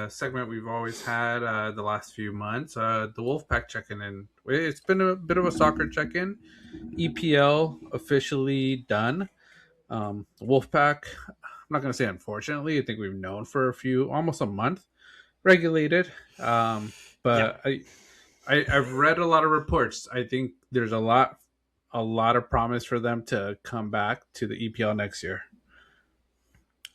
segment we've always had the last few months. The Wolfpack checking in. It's been a bit of a soccer check-in. EPL officially done. Wolfpack. I'm not going to say unfortunately. I think we've known for almost a month, regulated. But Yep. I've read a lot of reports. I think there's a lot of promise for them to come back to the EPL next year.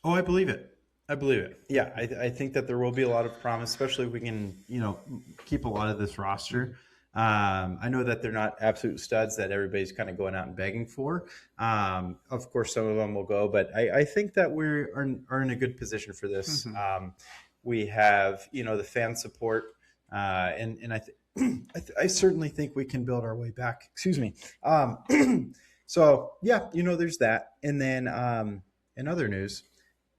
Oh, I believe it. I believe it. Yeah, I think that there will be a lot of promise, especially if we can, keep a lot of this roster. I know that they're not absolute studs that everybody's kind of going out and begging for. Of course, some of them will go, but I think that are in a good position for this. Mm-hmm. We have, the fan support, and I certainly think we can build our way back. Excuse me. So yeah, there's that, and then in other news.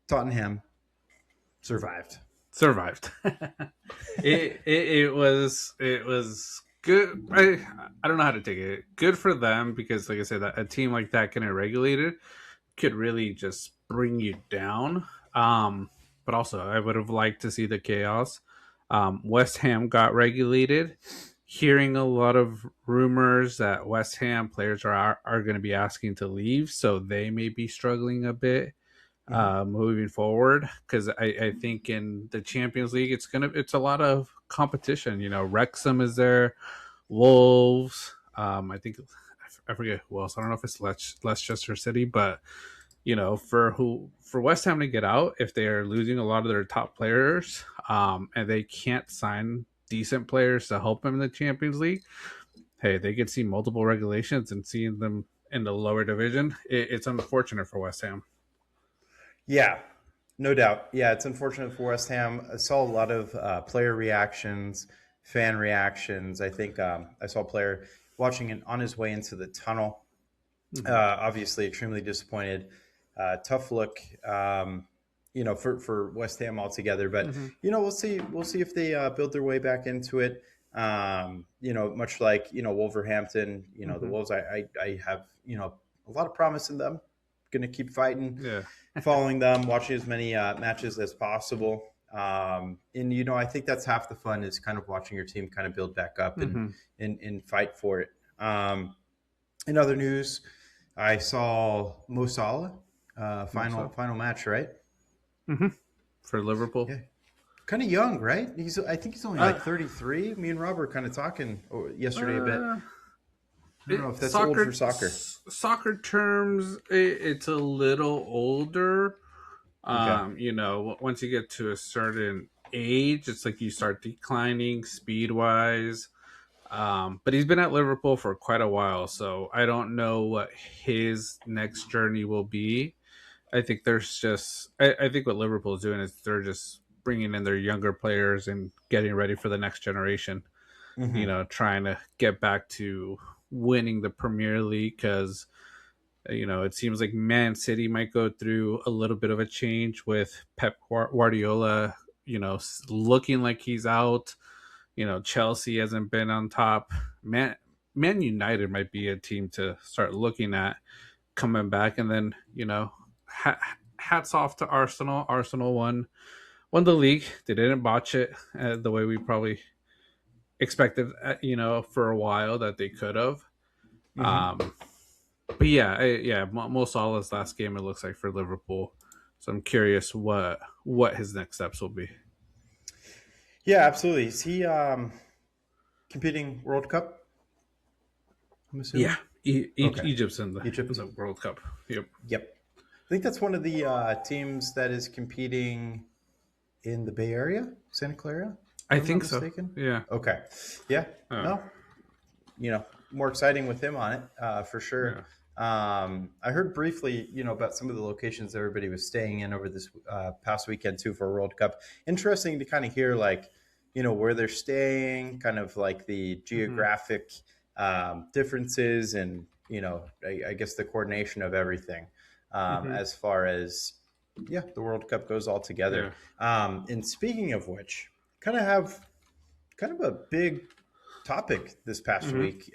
Tottenham survived. It was good. I don't know how to take it. Good for them because, like I said, that a team like that getting regulated could really just bring you down. But also, I would have liked to see the chaos. West Ham got regulated. Hearing a lot of rumors that West Ham players are going to be asking to leave, so they may be struggling a bit moving forward, because I think in the Champions League it's a lot of competition. Wrexham is there, Wolves. I think I forget who else. I don't know if it's Leicester City, but for West Ham to get out if they are losing a lot of their top players, and they can't sign decent players to help them in the Champions League. Hey, they could see multiple regulations, and seeing them in the lower division, it's unfortunate for West Ham. Yeah, no doubt. Yeah, it's unfortunate for West Ham. I saw a lot of player reactions, fan reactions. I think I saw a player watching it on his way into the tunnel. Obviously, extremely disappointed. Tough look, for West Ham altogether. But we'll see. We'll see if they build their way back into it. Much like Wolverhampton. The Wolves. I have a lot of promise in them. Going to keep fighting. Yeah. Following them, watching as many matches as possible. And I think that's half the fun, is kind of watching your team kind of build back up and fight for it. In other news, I saw Mo Salah final match, right? For Liverpool. Yeah. Kind of young, right? I think he's only like 33. Me and Rob were kind of talking yesterday a bit. I don't know if that's old for soccer. Soccer terms, it's a little older. Okay. Once you get to a certain age, it's like you start declining speed wise. But he's been at Liverpool for quite a while, so I don't know what his next journey will be. I think I think what Liverpool is doing is they're just bringing in their younger players and getting ready for the next generation. Trying to get back to winning the Premier League, because it seems like Man City might go through a little bit of a change with Pep Guardiola, looking like he's out. Chelsea hasn't been on top. Man United might be a team to start looking at coming back. And then, hats off to Arsenal. Arsenal won the league. They didn't botch it the way we probably expected, for a while that they could have. But yeah, Mo Salah's last game, it looks like, for Liverpool. So I'm curious what his next steps will be. Yeah, absolutely. Is he competing World Cup? I'm assuming. Yeah, Egypt's in the World Cup. Yep. I think that's one of the teams that is competing in the Bay Area, Santa Clara. I think so. Yeah. Okay. Yeah. No. More exciting with him on it, for sure. Yeah. I heard briefly, about some of the locations everybody was staying in over this past weekend too for World Cup. Interesting to kind of hear, like, where they're staying, kind of like the geographic differences, and I guess the coordination of everything as far as the World Cup goes all together. Yeah. And speaking of which, kind of a big topic this past week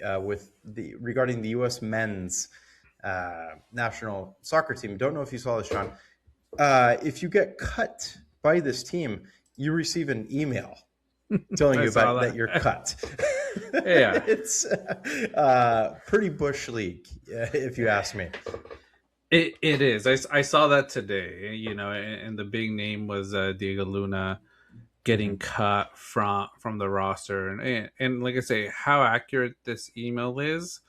regarding the U.S. men's national soccer team. Don't know if you saw this, Sean. If you get cut by this team, you receive an email telling I you saw about that you're that. cut. Yeah, It's pretty bush league, if you ask me. it is. I saw that today. And the big name was Diego Luna getting Mm-hmm. cut from the roster, and like I say, how accurate this email is,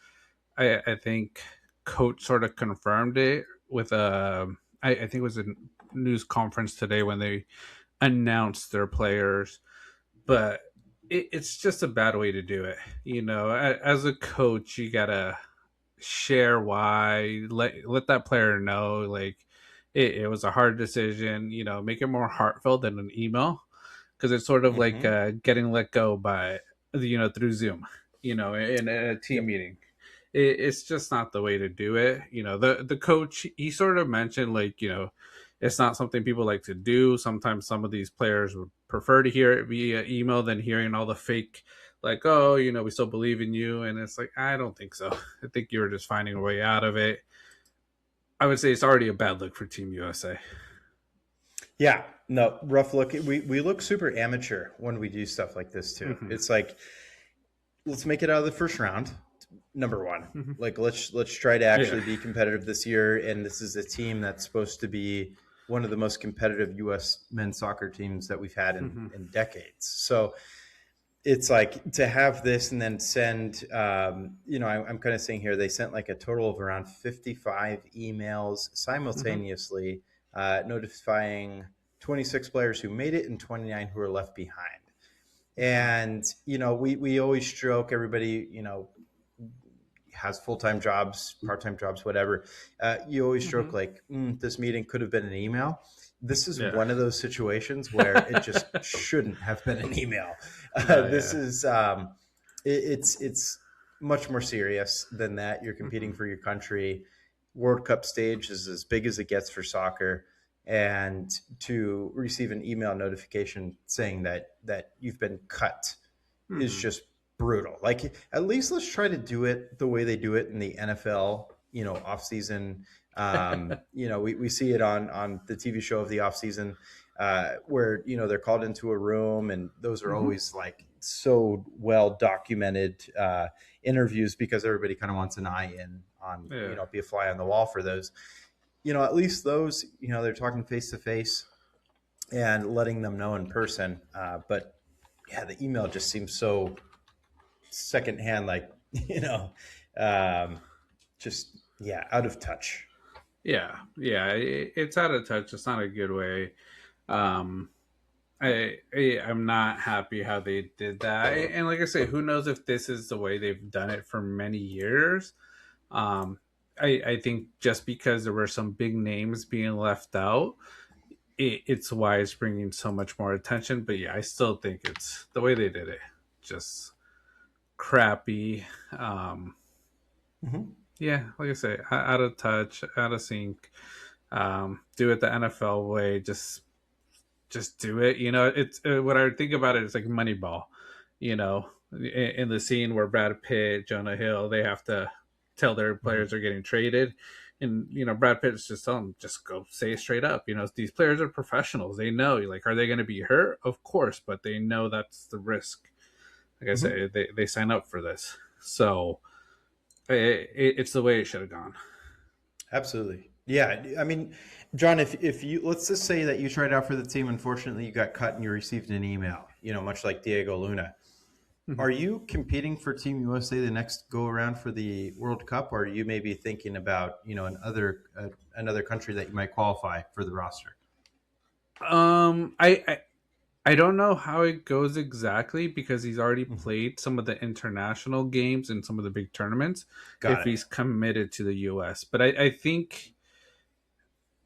I think coach sort of confirmed it with I think it was a news conference today when they announced their players, but it's just a bad way to do it. As a coach, you gotta share why, let that player know, like, it was a hard decision. Make it more heartfelt than an email, because it's sort of like Mm-hmm. getting let go by through Zoom, in a team Yep. meeting. It's just not the way to do it. The coach, he sort of mentioned, like, it's not something people like to do. Sometimes some of these players would prefer to hear it via email than hearing all the fake, like, oh, we still believe in you. And it's like, I don't think so. I think you were just finding a way out of it. I would say it's already a bad look for Team USA. Yeah, no, rough look. We look super amateur when we do stuff like this too. Mm-hmm. It's like, let's make it out of the first round. Number one, Mm-hmm. like let's try to Yeah. actually be competitive this year. And this is a team that's supposed to be one of the most competitive U.S. men's soccer teams that we've had Mm-hmm. in decades. So it's like to have this and then send, I'm kind of saying here, they sent like a total of around 55 emails Mm-hmm. simultaneously, notifying 26 players who made it and 29 who were left behind. Mm-hmm. And, we always joke, everybody, has full-time jobs, part-time jobs, whatever. You always Mm-hmm. joke like, this meeting could have been an email. This is Yeah. one of those situations where it just shouldn't have been an email. No, This yeah. is it's much more serious than that. You're competing Mm-hmm. for your country. World Cup stage is as big as it gets for soccer, and to receive an email notification saying that you've been cut is Mm-hmm. just brutal. Like, at least let's try to do it the way they do it in the NFL, off season. We see it on the TV show of the off season, where, they're called into a room, and those are Mm-hmm. always like so well documented interviews, because everybody kind of wants an eye in on, Yeah. be a fly on the wall for those. At least those, they're talking face to face and letting them know in person. But yeah, the email just seems so secondhand, like, um, just, yeah, out of touch. Yeah. Yeah. It's out of touch. It's not a good way. Um, I'm not happy how they did that. And like I say, who knows if this is the way they've done it for many years. Um, I think just because there were some big names being left out, it's why it's bringing so much more attention. But yeah, I still think it's the way they did it, just crappy. Um, Mm-hmm. yeah, like I say, out of touch, out of sync. Do it the NFL way. Just do it. It's what I think about it is like Moneyball. In the scene where Brad Pitt, Jonah Hill, they have to tell their Mm-hmm. players are getting traded, and Brad Pitt's just telling them, just go say it straight up. These players are professionals. They know, like, are they going to be hurt? Of course, but they know that's the risk. Like I Mm-hmm. say, they sign up for this, so it's the way it should have gone. Absolutely. Yeah. I mean, John, if you, let's just say that you tried out for the team, unfortunately you got cut and you received an email, much like Diego Luna. Are you competing for Team USA the next go around for the World Cup, or are you maybe thinking about, another country that you might qualify for the roster? I don't know how it goes exactly, because he's already Mhm. played some of the international games and some of the big tournaments, Got if it. he's committed to the US. But I think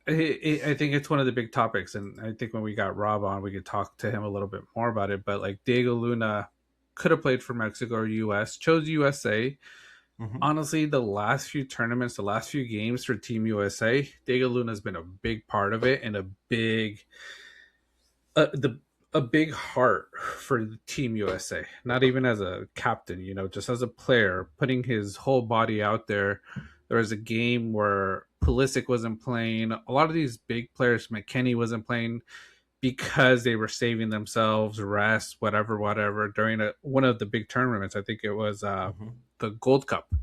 I think it's one of the big topics, and I think when we got Rob on, we could talk to him a little bit more about it. But like, Diego Luna could have played for Mexico or US, chose USA. Hmm. Honestly, the last few tournaments, the last few games for Team USA, Diego Luna's been a big part of it, and the a big heart for the Team USA. Not even as a captain, just as a player, putting his whole body out there. There was a game where Pulisic wasn't playing. A lot of these big players, McKennie wasn't playing, because they were saving themselves rest, whatever, during one of the big tournaments. I think it was Mm-hmm. the Gold Cup.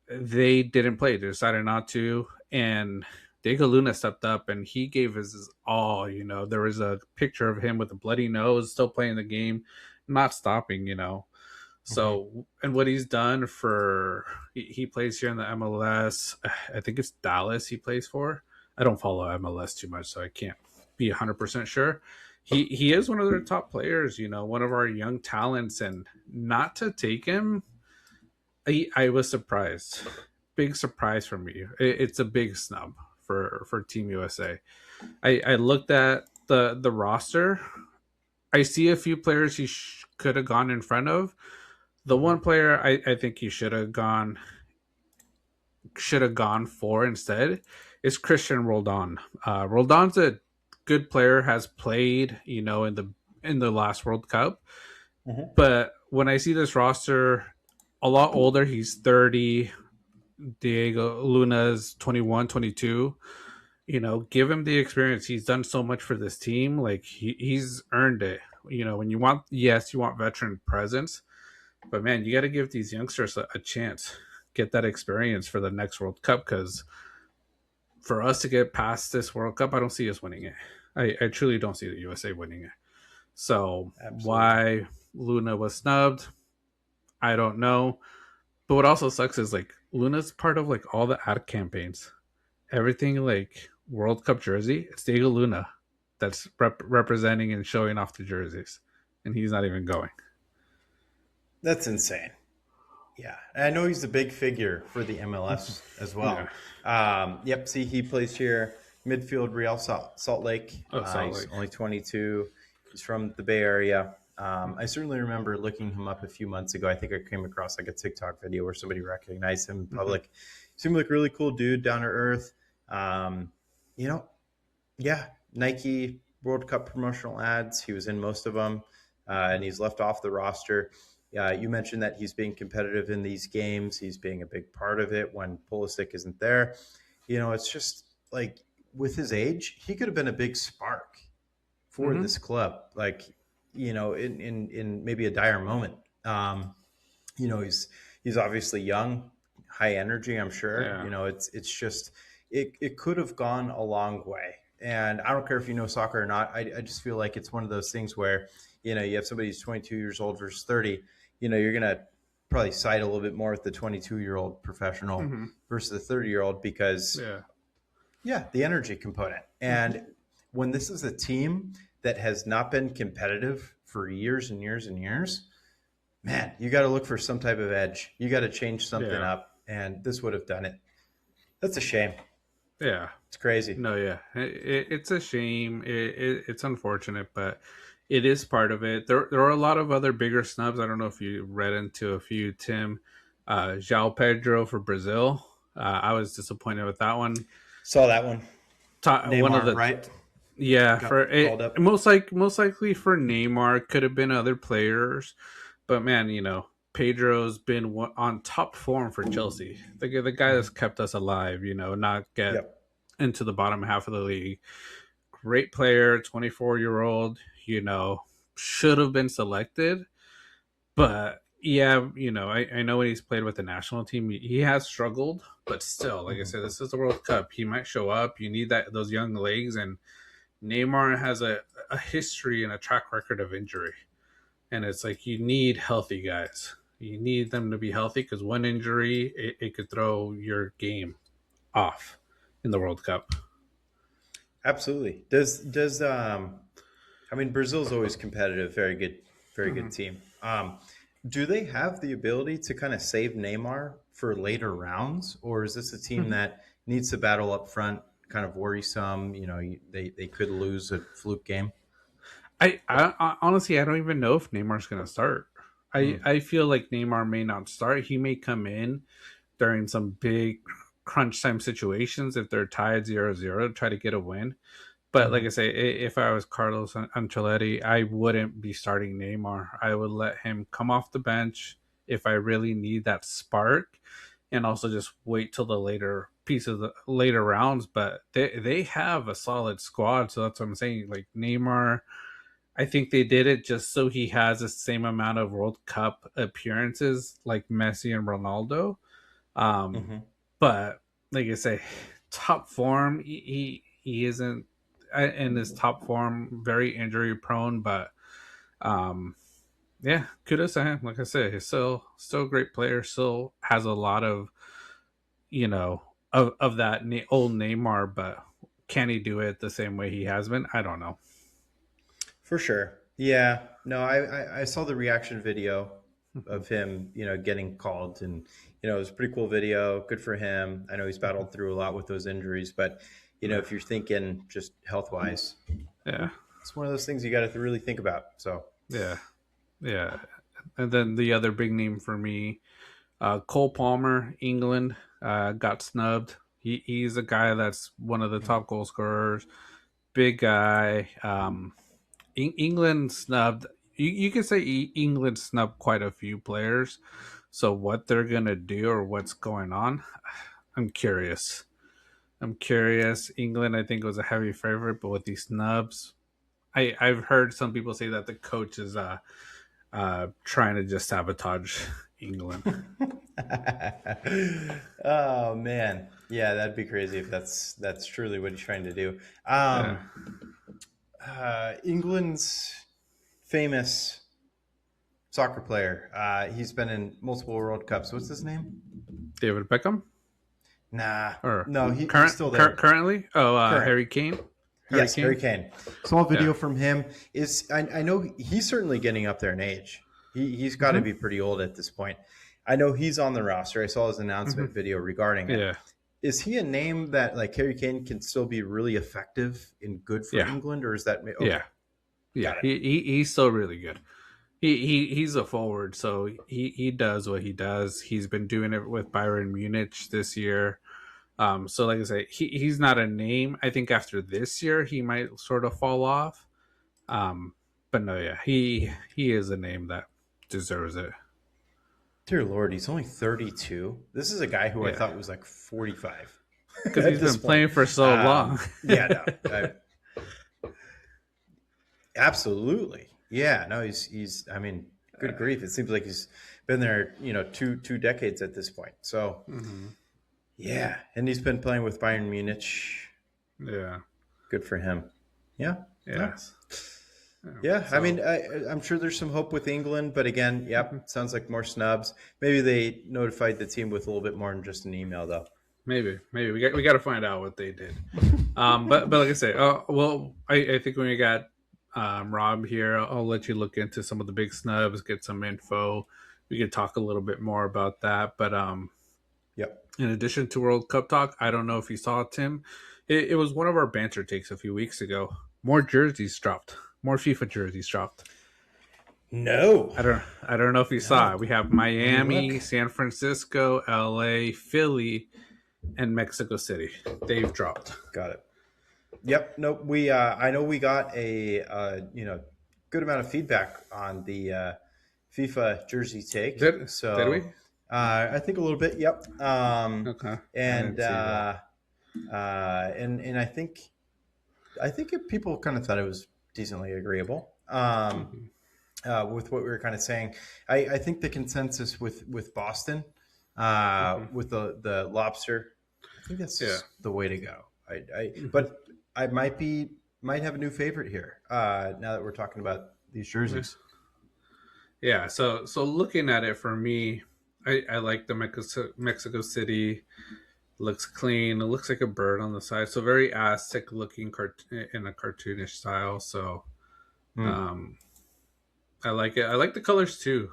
They didn't play. They decided not to, and Diego Luna stepped up and he gave his all. There was a picture of him with a bloody nose, still playing the game, not stopping. Mm-hmm. So, and what he's done he plays here in the MLS. I think it's Dallas he plays for. I don't follow MLS too much, so I can't be 100% sure. He is one of their top players, one of our young talents, and not to take him, I was surprised. Big surprise for me. It's a big snub for Team USA. I looked at the roster. I see a few players he could have gone in front of. The Mm-hmm. one player I think he should have gone for instead is Christian Roldan. Roldan's a good player, has played, in the last World Cup. Mm-hmm. But when I see this roster, a lot older, he's 30. Diego Luna's 21, 22. Give him the experience. He's done so much for this team. Like he's earned it. When you want, yes, you want veteran presence, but man, you got to give these youngsters a chance, get that experience for the next World Cup. Because for us to get past this World Cup, I don't see us winning it. I truly don't see the USA winning it. So Absolutely. why Luna was snubbed, I don't know. But what also sucks is like Luna's part of like all the ad campaigns, everything like World Cup jersey. It's Diego Luna that's representing and showing off the jerseys, and he's not even going. That's insane. Yeah, and I know he's a big figure for the MLS as Yeah. well. Yep. See, he plays here, midfield, Real Salt Lake. Oh, Salt He's Lake. only 22. He's from the Bay Area. I certainly remember looking him up a few months ago. I think I came across like a TikTok video where somebody recognized him in Mm-hmm. public. Seemed like a really cool dude, down to earth. Um, you know, yeah, Nike World Cup promotional ads. He was in most of them, and he's left off the roster. You mentioned that he's being competitive in these games. He's being a big part of it when Pulisic isn't there. It's just like with his age, he could have been a big spark for Mm-hmm. this club. Like, in maybe a dire moment. Um, he's obviously young, high energy. I'm sure. Yeah. It's just it could have gone a long way. And I don't care if you know soccer or not. I just feel like it's one of those things where you have somebody who's 22 years old versus 30. You're gonna probably side a little bit more with the 22-year-old professional Mm-hmm. versus the 30-year-old because Yeah. yeah, the energy component. Mm-hmm. And when this is a team that has not been competitive for years and years and years, man, you got to look for some type of edge. You got to change something Yeah. up, and this would have done it. That's a shame. Yeah. It's crazy. No, yeah, it's a shame. It's unfortunate, but it is part of it. There are a lot of other bigger snubs. I don't know if you read into a few, Tim. João Pedro for Brazil. I was disappointed with that one. Saw that one. One of Neymar, the right? yeah, Got for called it up. most likely for Neymar, could have been other players, but man, Pedro's been on top form for Chelsea. The guy that's kept us alive. Not get Yep. into the bottom half of the league. Great player, 24-year-old, should have been selected. But yeah, I know when he's played with the national team, he has struggled, but still, like I Mhm. said, this is the World Cup. He might show up. You need those young legs, and Neymar has a history and a track record of injury. And it's like you need healthy guys. You need them to be healthy because one injury, it could throw your game off in the World Cup. Absolutely. I mean, Brazil's always competitive. Very good Mhm. team. Do they have the ability to kind of save Neymar for later rounds, or is this a team that needs to battle up front, kind of worrisome? They could lose a fluke game. I honestly, I don't even know if Neymar's going to start. Mm. I feel like Neymar may not start. He may come in during some big crunch time situations if they're tied 0-0 to try to get a win. But like Hmm. I say, if I was Carlos Ancelotti, I wouldn't be starting Neymar. I would let him come off the bench if I really need that spark, and also just wait till the later piece of the later rounds, but they have a solid squad. So that's what I'm saying. Like Neymar, I think they did it just so he has the same amount of World Cup appearances like Messi and Ronaldo. Um, Mm-hmm. but like I say, top form, he isn't in his top form, very injury prone, but um, yeah, kudos to him. Like I said, he's still a great player. Still has a lot of of that old Neymar, but can he do it the same way he has been? I don't know. For sure. Yeah. No, I saw the reaction video of him, getting called, and it was a pretty cool video. Good for him. I know he's battled through a lot with those injuries, but Yeah, if you're thinking just health wise, yeah, it's one of those things you got to really think about. So, yeah, yeah. And then the other big name for me, Cole Palmer, England, got snubbed. He's a guy that's one of the top goal scorers. Big guy. England snubbed. You can say England snubbed quite a few players. So what they're gonna do or what's going on, I'm curious. I'm curious. England, I think, was a heavy favorite, but with these snubs, I've heard some people say that the coach is trying to just sabotage England. oh man, yeah, that'd be crazy if that's truly what he's trying to do. Yeah, England's famous soccer player. He's been in multiple World Cups. What's his name? David Beckham Nah, or no, he's still there. currently? Oh, Current. Harry Kane. Harry Yes, Harry Kane. Kane. Small video Yeah. from him is. I know he's certainly getting up there in age. He's got to Hmm. be pretty old at this point. I know he's on the roster. I saw his Hmm. announcement video regarding it. Yeah. Is he a name that like Harry Kane can still be really effective and good for Yeah. England, or is that Yeah. okay? Yeah. Got it. He's still really good. He's a forward, so he does what he does. He's been doing it with Bayern Munich this year. So like I say, he's not a name. I think after this year he might sort of fall off. Um, but no, yeah, he is a name that deserves it. Dear Lord, he's only 32. This is a guy who I Yeah, thought was like 45 because at he's this been point. playing for so long. Yeah, no, absolutely. Yeah, no, he's. I mean, good grief! It seems like he's been there, two decades at this point. So Hmm. yeah, and he's been playing with Bayern Munich. Yeah. Good for him. Yeah, no, Yes. Yeah. yeah. I mean, So I'm sure there's some hope with England, but again, mhm. yep, sounds like more snubs. Maybe they notified the team with a little bit more than just an email, though. Maybe we got to find out what they did. But like I say, well, I think when we got Rob here, I'll let you look into some of the big snubs, get some info. We could talk a little bit more about that. But Yep. in addition to World Cup talk, I don't know if you saw it, Tim. It was one of our banter takes a few weeks ago. More jerseys dropped. More FIFA jerseys dropped. No, I don't know if you saw no. it. We have Let me look. Miami, San Francisco, LA, Philly, and Mexico City. They've dropped. Got it. Yep. Nope. We. I know we got a good amount of feedback on the FIFA jersey take. Did So we? I think a little bit. Yep. Okay. I And didn't see that. and I think people kind of thought it was decently agreeable. Hmm. With what we were kind of saying, I think the consensus with Boston, Hmm. with the lobster, I think Yeah. that's the way to go. Hmm. But I might have a new favorite here. Now that we're talking about these jerseys. Yeah. So looking at it for me, I like the Mexico City. Looks clean. It looks like a bird on the side. So very Aztec looking in a cartoonish style. So Hmm. um, I like it. I like the colors too.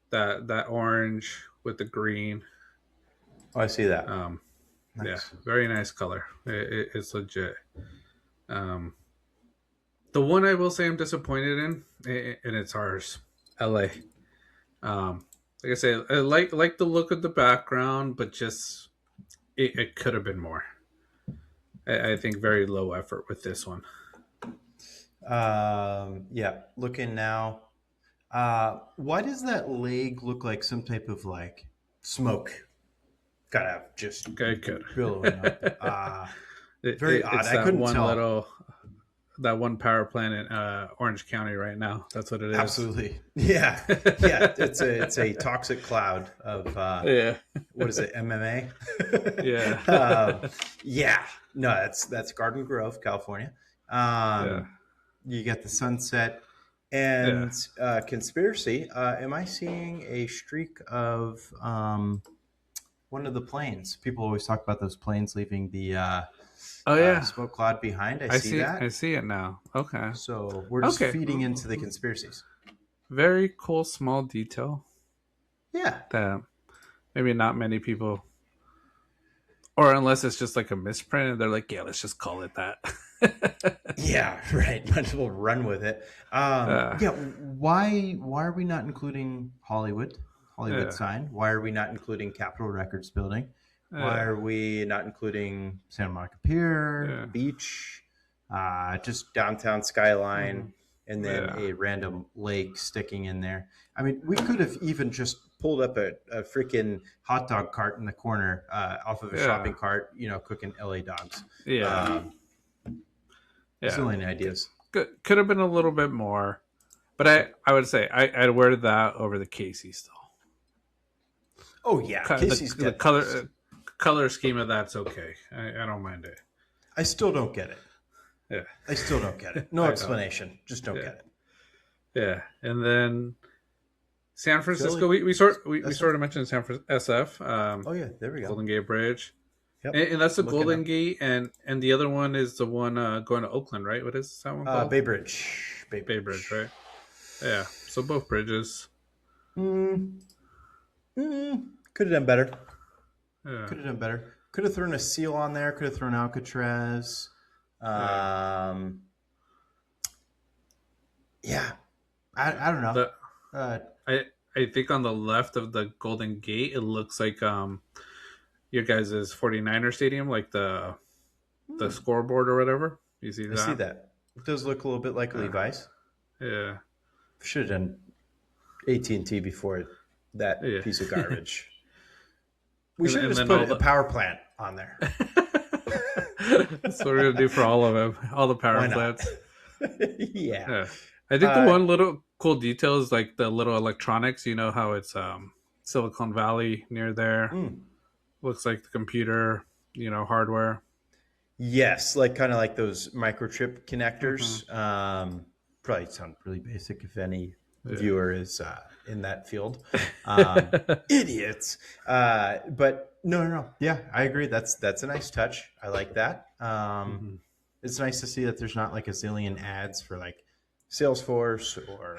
That orange with the green. Oh, I see that. Um, yeah, Nice. very nice color. It's legit. Um, the one I will say I'm disappointed in, and it's ours, LA. Like I say, I like the look of the background, but just it could have been more. I think very low effort with this one. Yeah. Looking now. Why does that leg look like some type of like smoke? gotta have just Okay, good. billowing up. Very odd. It's I that couldn't one tell. little, that one power plant in Orange County right now. That's what it is. Absolutely. Yeah. Yeah. It's a toxic cloud of Yeah. what is it? Yeah. MMA. Yeah. No, that's Garden Grove, California. Yeah. You get the sunset Yeah. and conspiracy. Am I seeing a streak of one of the planes? People always talk about those planes leaving the Oh yeah. smoke cloud behind. I see I that. see it now. Okay. So we're just Okay. feeding into the conspiracies. Very cool small detail Yeah. that maybe not many people, or unless it's just like a misprint and they're like, yeah, let's just call it that. Yeah, right. Might as well run with it. uh, Yeah, why are we not including Hollywood yeah. sign? Why are we not including Capitol Records building? Why Yeah. are we not including Santa Monica Pier, the Yeah. beach, just downtown skyline, Mhm. and then Yeah. a random lake sticking in there? I mean, we could have even just pulled up a freaking hot dog cart in the corner off of a Yeah. shopping cart, cooking LA dogs. Yeah. Yeah. Zillion ideas. Could have been a little bit more, but I would say I'd wear that over the Casey still. Oh yeah, Casey's The definitely. color scheme of that's okay. I don't mind it. I still don't get it. Yeah. I still don't get it. No explanation. Just don't Yeah. get it. Yeah. And then San Francisco, Philly, we sort of mentioned San Francisco SF, Oh yeah, there we go. Golden Gate Bridge, Yep. and that's the Looking Golden up. Gate, and the other one is the one going to Oakland, right? What is that one called? Bay Bridge. Bay Bridge, right? Yeah. So both bridges. Mm, could have done better. Yeah. Could have done better. Could have thrown a seal on there. Could have thrown Alcatraz. Yeah. I don't know. I think on the left of the Golden Gate, it looks like your guys' 49er stadium, like the scoreboard or whatever. You see that? I see that. It does look a little bit like Levi's. Yeah. Should have done AT&T before that piece of garbage. We should have just put a power plant on there. That's what we're going to do for all of them, all the power plants. Yeah. I think the one little cool detail is like the little electronics. You know how it's Silicon Valley near there. Looks like the computer, hardware. Yes, kind of like those microchip connectors. Probably sound really basic if any viewer is in that field. Idiots. But no. Yeah, I agree. That's a nice touch. I like that. It's nice to see that there's not like a zillion ads for like Salesforce or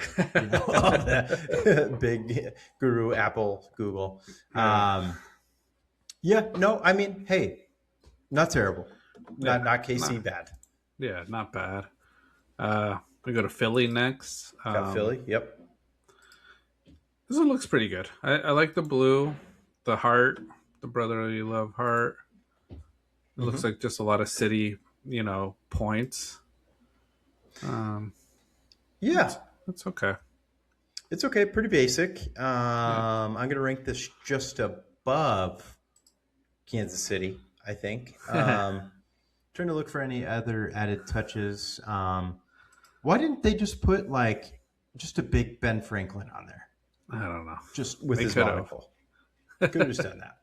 all the big guru, Apple, Google. Yeah, no, I mean, hey, not terrible. Not KC bad. Yeah, not bad. We go to Philly next. Got Philly, yep. This one looks pretty good. I like the blue, the heart, the brotherly love heart. It looks like just a lot of city, points. Yeah. It's okay. It's okay. Pretty basic. I'm going to rank this just above Kansas City, I think. Trying to look for any other added touches. Why didn't they just put just a big Ben Franklin on there? I don't know. Just with his monocle. Could have just done that.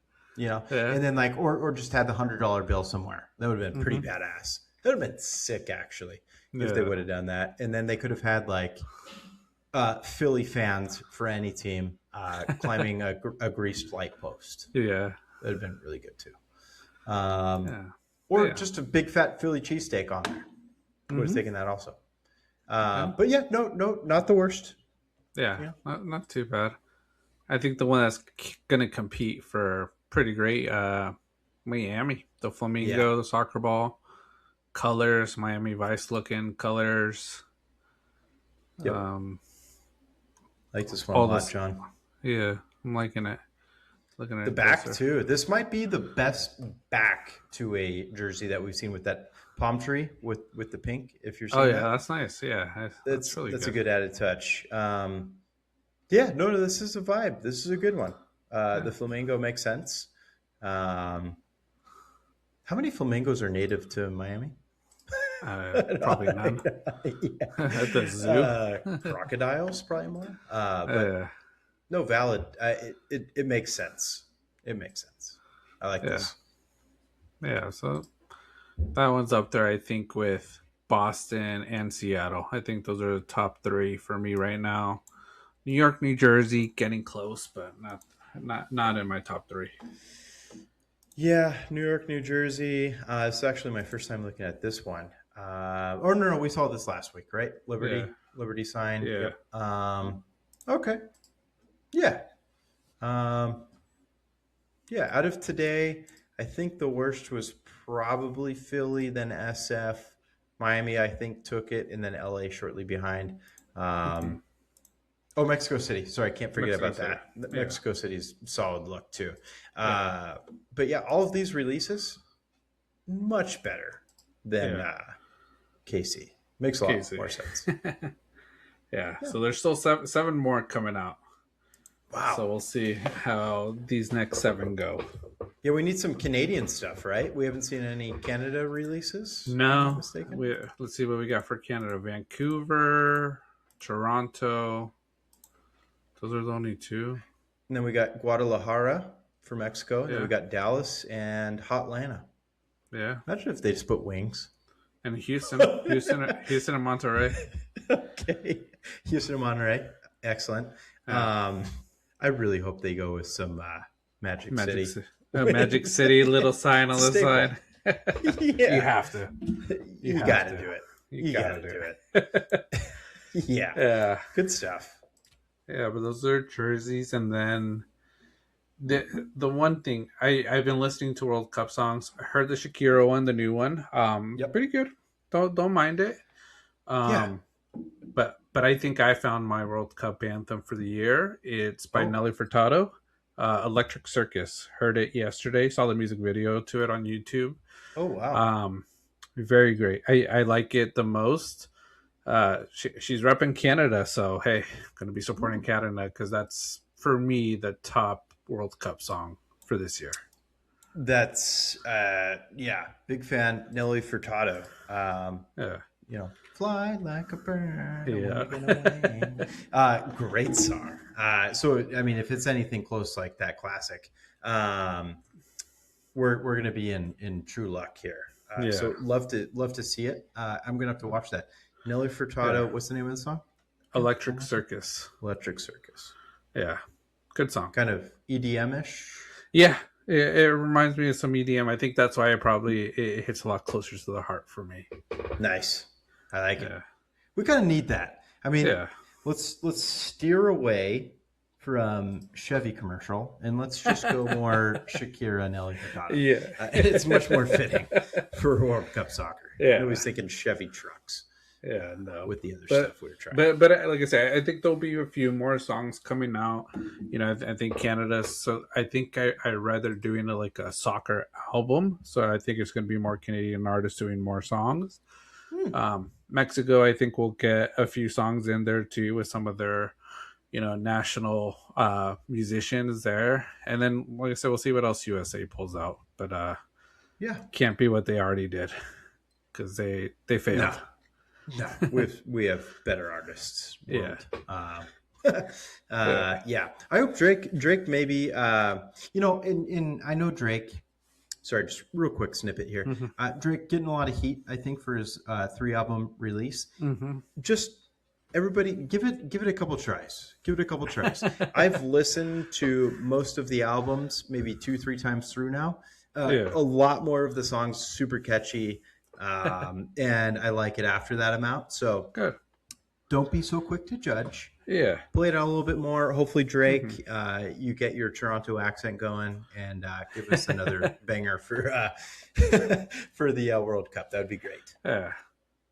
And then or just had the $100 bill somewhere. That would have been pretty badass. That would have been sick, actually, if they would have done that. And then they could have had Philly fans for any team climbing a greased light post. Yeah, that would have been really good too. Or just a big fat Philly cheesesteak on there. Would have taken that also. But yeah, no, not the worst. Yeah. Not too bad. I think the one that's going to compete for pretty great, Miami, the flamingo, the soccer ball, colors, Miami Vice looking colors. Yep. Like this one a lot, John. Yeah, I'm liking it. Looking at the back too. This might be the best back to a jersey that we've seen with that palm tree with the pink. If you're seeing that. That's nice. Yeah, that's really a good added touch. No, this is a vibe. This is a good one. The flamingo makes sense. How many flamingos are native to Miami? Probably none. At the zoo. Crocodiles, probably more. But uh, no, valid. It makes sense. It makes sense. I like yeah, this. yeah. So that one's up there, I think, with Boston and Seattle. I think those are the top three for me right now. New York, New Jersey, getting close, but not in my top three. Yeah, New York, New Jersey. It's actually my first time looking at this one. Or no, we saw this last week, right? Yeah, Liberty sign. yeah. Yep. Okay. Yeah. Um, yeah. Out of today, I think the worst was probably Philly, then SF. Miami, I think, took it, and then LA shortly behind. Mm-hmm. Um, Oh, Mexico City. Sorry, I can't forget Mexico about City. that. Yeah, Mexico City's solid look too. yeah, But yeah, all of these releases much better than yeah. KC. Makes a lot Casey. more sense. Yeah. Yeah. So there's still seven more coming out. So Wow. we'll see how these next seven go. Yeah, we need some Canadian stuff, right? We haven't seen any Canada releases, if I'm not No, mistaken. let's see what we got for Canada. Vancouver, Toronto. Those are the only two. And then we got Guadalajara for Mexico. And then we Yeah, got Dallas and Hotlanta. yeah. Imagine if they just put wings. And Houston, and Monterey. Okay. Houston and Monterey. Excellent. Yeah, I really hope they go with some Magic City. Magic City, little sign on the Staple. side. Yeah. You have to. You got to do it. You got to do it. Yeah. Yeah, Good stuff. yeah. But those are jerseys, and then the one thing I've been listening to World Cup songs. I heard the Shakira one, the new one. Yep. Pretty good. Don't mind it. Yeah. But I think I found my World Cup anthem for the year. It's by Oh. Nelly Furtado, Electric Circus. Heard it yesterday. Saw the music video to it on YouTube. Oh, wow. Very great. I like it the most. She's repping Canada, so hey, going to be supporting Canada because that's for me the top World Cup song for this year. That's, yeah, big fan. Nelly Furtado. Yeah. Fly like a bird. Yeah. Great song. So, I mean, if it's anything close like that classic, we're going to be in true luck here. Yeah. So love to see it. I'm going to have to watch that. Nelly Furtado. Yeah. What's the name of the song? Electric Circus. Electric Circus. Yeah. Good song. Kind of EDM-ish. Yeah. It reminds me of some EDM. I think that's why it hits a lot closer to the heart for me. Nice. I like it. Yeah. We kind of need that. I mean, Yeah. let's steer away from Chevy commercial and let's just go more Shakira and Nelly Furtado. Yeah. It's much more fitting for World Cup soccer. Yeah. I was thinking Chevy trucks. Yeah, no. With the other stuff we were trying. But like I said, I think there'll be a few more songs coming out. I think Canada. So I think I read they're doing like a soccer album. So I think it's going to be more Canadian artists doing more songs. Mexico, I think we'll get a few songs in there too with some of their, national musicians there. And then, like I said, we'll see what else USA pulls out. But yeah, can't be what they already did because they failed. No, we have better artists. Yeah. Yeah. I hope Drake maybe, and I know Drake. Sorry, just real quick snippet here. Mm-hmm. Drake getting a lot of heat, I think, for his 3-album release. Mm-hmm. Just everybody, give it a couple tries. Give it a couple tries. I've listened to most of the albums maybe 2-3 times through now. A lot more of the songs super catchy. And I like it after that amount. So good. Don't be so quick to judge. Yeah. Play it out a little bit more. Hopefully, Drake, you get your Toronto accent going and give us another banger for for the World Cup. That would be great.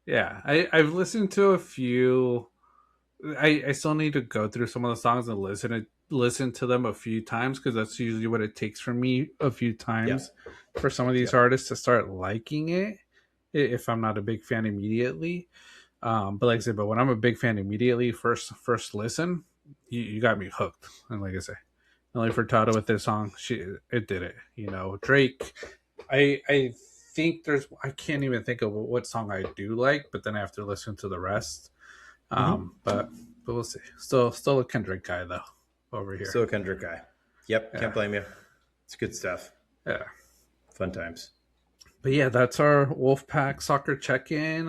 Yeah. I've listened to a few. I still need to go through some of the songs and listen to them a few times because that's usually what it takes for me a few times for some of these artists to start liking it. If I'm not a big fan immediately. But like I said, when I'm a big fan immediately, first listen, you got me hooked. And like I say, Nelly Furtado with this song, it did it. You know, Drake. I think I can't even think of what song I do like, but then I have to listen to the rest. Mm-hmm. But we'll see. Still a Kendrick guy though over here. Still a Kendrick guy. Yep, Yeah. can't blame you. It's good stuff. Yeah. Fun times. But yeah, that's our Wolfpack soccer check-in.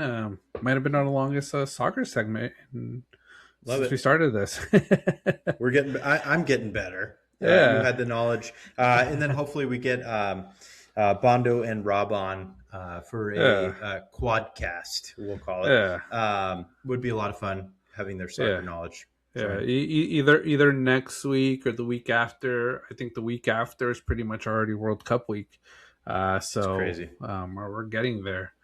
Might have been our longest soccer segment Love since we it. started this. We're getting. I'm getting better. You Yeah. had the knowledge, and then hopefully we get Bondo and Rob on for Yeah. a quadcast. We'll call it. Yeah. Would be a lot of fun having their soccer Yeah. knowledge. Yeah, either next week or the week after. I think the week after is pretty much already World Cup week. It's So crazy. we're getting there.